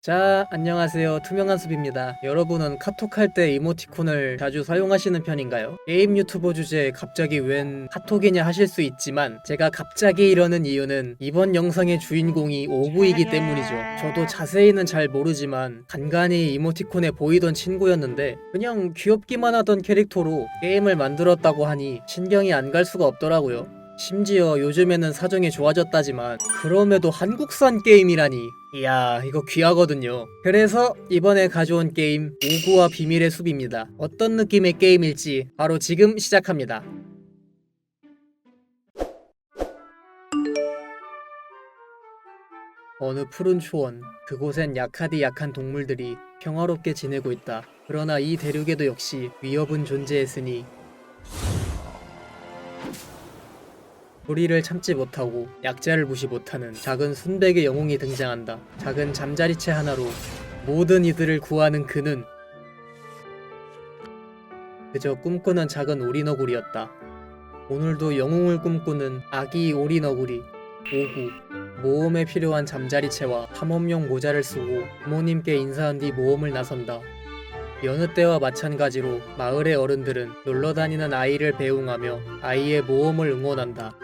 자, 안녕하세요. 투명한 숲입니다. 여러분은 카톡 할 때 이모티콘을 자주 사용하시는 편인가요? 게임 유튜버 주제에 갑자기 웬 카톡이냐 하실 수 있지만 제가 갑자기 이러는 이유는 이번 영상의 주인공이 오구이기 때문이죠. 저도 자세히는 잘 모르지만 간간히 이모티콘에 보이던 친구였는데 그냥 귀엽기만 하던 캐릭터로 게임을 만들었다고 하니 신경이 안 갈 수가 없더라고요. 심지어 요즘에는 사정이 좋아졌다지만 그럼에도 한국산 게임이라니, 이야, 이거 귀하거든요. 그래서 이번에 가져온 게임 오구와 비밀의 숲입니다. 어떤 느낌의 게임일지 바로 지금 시작합니다. 어느 푸른 초원, 그곳엔 약하디 약한 동물들이 평화롭게 지내고 있다. 그러나 이 대륙에도 역시 위협은 존재했으니 소리를 참지 못하고 약자를 무시 못하는 작은 순백의 영웅이 등장한다. 작은 잠자리채 하나로 모든 이들을 구하는 그는 그저 꿈꾸는 작은 오리너구리였다. 오늘도 영웅을 꿈꾸는 아기 오리너구리 오구. 모험에 필요한 잠자리채와 탐험용 모자를 쓰고 부모님께 인사한 뒤 모험을 나선다. 여느 때와 마찬가지로 마을의 어른들은 놀러다니는 아이를 배웅하며 아이의 모험을 응원한다.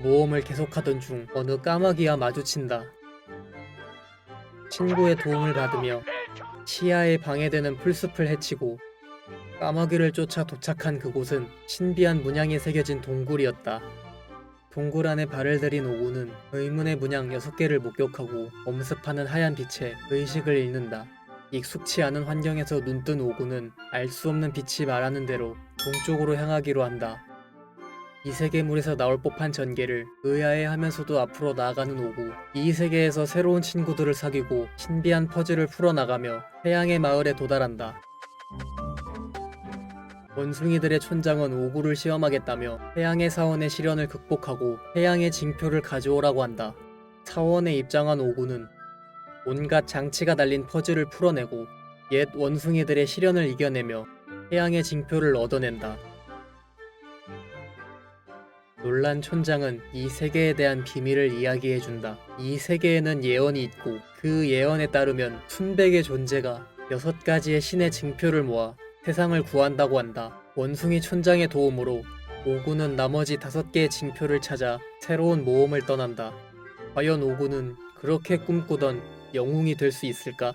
모험을 계속하던 중 어느 까마귀와 마주친다. 친구의 도움을 받으며 시야에 방해되는 풀숲을 헤치고 까마귀를 쫓아 도착한 그곳은 신비한 문양이 새겨진 동굴이었다. 동굴 안에 발을 들인 오구는 의문의 문양 6개를 목격하고 엄습하는 하얀 빛에 의식을 잃는다. 익숙치 않은 환경에서 눈뜬 오구는 알 수 없는 빛이 말하는 대로 동쪽으로 향하기로 한다. 이 세계물에서 나올 법한 전개를 의아해하면서도 앞으로 나아가는 오구. 이 세계에서 새로운 친구들을 사귀고 신비한 퍼즐을 풀어나가며 해양의 마을에 도달한다. 원숭이들의 촌장은 오구를 시험하겠다며 해양의 사원의 시련을 극복하고 해양의 징표를 가져오라고 한다. 사원에 입장한 오구는 온갖 장치가 달린 퍼즐을 풀어내고 옛 원숭이들의 시련을 이겨내며 해양의 징표를 얻어낸다. 놀란 촌장은 이 세계에 대한 비밀을 이야기해준다. 이 세계에는 예언이 있고 그 예언에 따르면 순백의 존재가 6가지의 신의 징표를 모아 세상을 구한다고 한다. 원숭이 촌장의 도움으로 오구는 나머지 5개의 징표를 찾아 새로운 모험을 떠난다. 과연 오구는 그렇게 꿈꾸던 영웅이 될 수 있을까?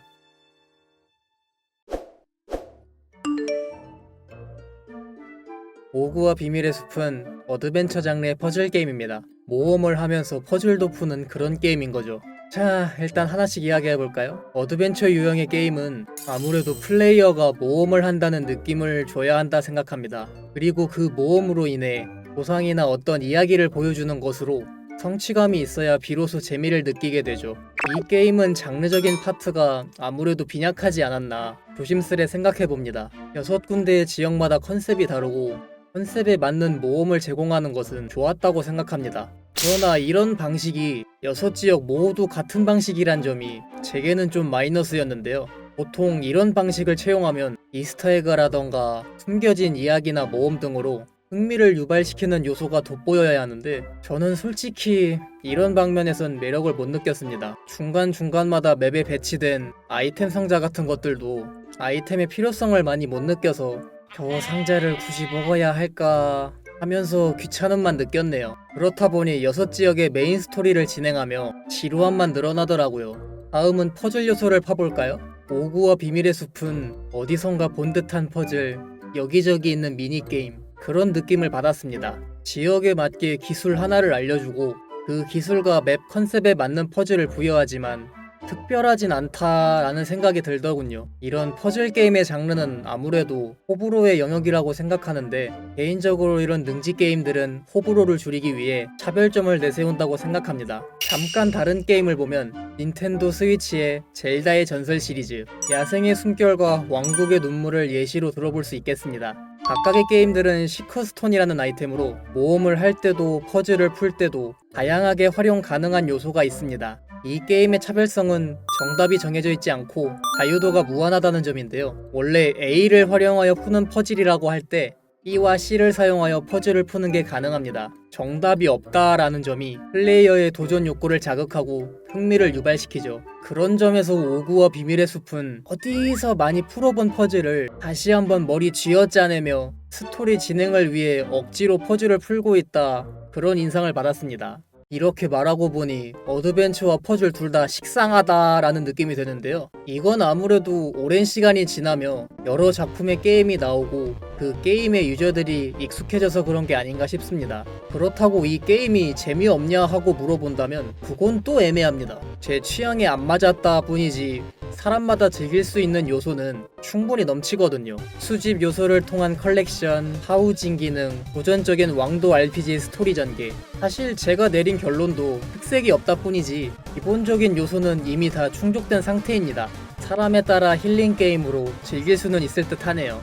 오구와 비밀의 숲은 어드벤처 장르의 퍼즐 게임입니다. 모험을 하면서 퍼즐도 푸는 그런 게임인 거죠. 자, 일단 하나씩 이야기해볼까요? 어드벤처 유형의 게임은 아무래도 플레이어가 모험을 한다는 느낌을 줘야 한다 생각합니다. 그리고 그 모험으로 인해 보상이나 어떤 이야기를 보여주는 것으로 성취감이 있어야 비로소 재미를 느끼게 되죠. 이 게임은 장르적인 파트가 아무래도 빈약하지 않았나 조심스레 생각해봅니다. 6군데의 지역마다 컨셉이 다르고 컨셉에 맞는 모험을 제공하는 것은 좋았다고 생각합니다. 그러나 이런 방식이 6지역 모두 같은 방식이란 점이 제게는 좀 마이너스였는데요. 보통 이런 방식을 채용하면 이스터에그라던가 숨겨진 이야기나 모험 등으로 흥미를 유발시키는 요소가 돋보여야 하는데 저는 솔직히 이런 방면에선 매력을 못 느꼈습니다. 중간중간마다 맵에 배치된 아이템 상자 같은 것들도 아이템의 필요성을 많이 못 느껴서 저 상자를 굳이 먹어야 할까 하면서 귀찮음만 느꼈네요. 그렇다 보니 6지역의 메인 스토리를 진행하며 지루함만 늘어나더라고요. 다음은 퍼즐 요소를 파볼까요? 오구와 비밀의 숲은 어디선가 본 듯한 퍼즐, 여기저기 있는 미니게임, 그런 느낌을 받았습니다. 지역에 맞게 기술 하나를 알려주고 그 기술과 맵 컨셉에 맞는 퍼즐을 부여하지만 특별하진 않다라는 생각이 들더군요. 이런 퍼즐 게임의 장르는 아무래도 호불호의 영역이라고 생각하는데 개인적으로 이런 능지 게임들은 호불호를 줄이기 위해 차별점을 내세운다고 생각합니다. 잠깐 다른 게임을 보면 닌텐도 스위치의 젤다의 전설 시리즈, 야생의 숨결과 왕국의 눈물을 예시로 들어볼 수 있겠습니다. 각각의 게임들은 시커스톤이라는 아이템으로 모험을 할 때도 퍼즐을 풀 때도 다양하게 활용 가능한 요소가 있습니다. 이 게임의 차별성은 정답이 정해져 있지 않고 자유도가 무한하다는 점인데요. 원래 A를 활용하여 푸는 퍼즐이라고 할 때 B와 C를 사용하여 퍼즐을 푸는 게 가능합니다. 정답이 없다라는 점이 플레이어의 도전 욕구를 자극하고 흥미를 유발시키죠. 그런 점에서 오구와 비밀의 숲은 어디서 많이 풀어본 퍼즐을 다시 한번 머리 쥐어짜내며 스토리 진행을 위해 억지로 퍼즐을 풀고 있다, 그런 인상을 받았습니다. 이렇게 말하고 보니 어드벤처와 퍼즐 둘 다 식상하다라는 느낌이 드는데요. 이건 아무래도 오랜 시간이 지나며 여러 작품의 게임이 나오고 그 게임의 유저들이 익숙해져서 그런 게 아닌가 싶습니다. 그렇다고 이 게임이 재미없냐 하고 물어본다면 그건 또 애매합니다. 제 취향에 안 맞았다 뿐이지 사람마다 즐길 수 있는 요소는 충분히 넘치거든요. 수집 요소를 통한 컬렉션, 하우징 기능, 도전적인 왕도 RPG 스토리 전개. 사실 제가 내린 결론도 흑색이 없다 뿐이지 기본적인 요소는 이미 다 충족된 상태입니다. 사람에 따라 힐링 게임으로 즐길 수는 있을 듯 하네요.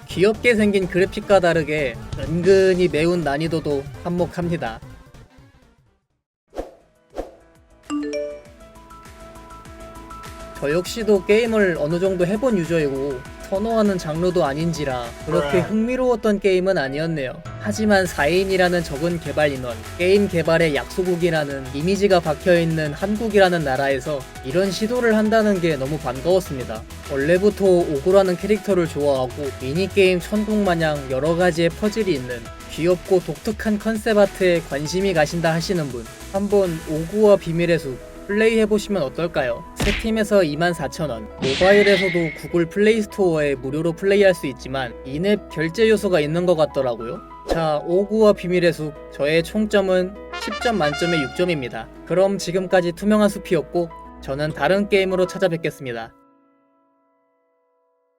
귀엽게 생긴 그래픽과 다르게 은근히 매운 난이도도 한몫합니다. 저 역시도 게임을 어느 정도 해본 유저이고 선호하는 장르도 아닌지라 그렇게 흥미로웠던 게임은 아니었네요. 하지만 4인이라는 적은 개발 인원, 게임 개발의 약소국이라는 이미지가 박혀있는 한국이라는 나라에서 이런 시도를 한다는 게 너무 반가웠습니다. 원래부터 오고라는 캐릭터를 좋아하고 미니게임 천국마냥 여러가지의 퍼즐이 있는 귀엽고 독특한 컨셉 아트에 관심이 가신다 하시는 분, 한번 오구와 비밀의 숲 플레이 해보시면 어떨까요? 스팀에서 24,000원, 모바일에서도 구글 플레이 스토어에 무료로 플레이할 수 있지만 인앱 결제 요소가 있는 것 같더라고요. 자, 오구와 비밀의 숲, 저의 총점은 10점 만점에 6점입니다. 그럼 지금까지 투명한 숲이었고 저는 다른 게임으로 찾아뵙겠습니다.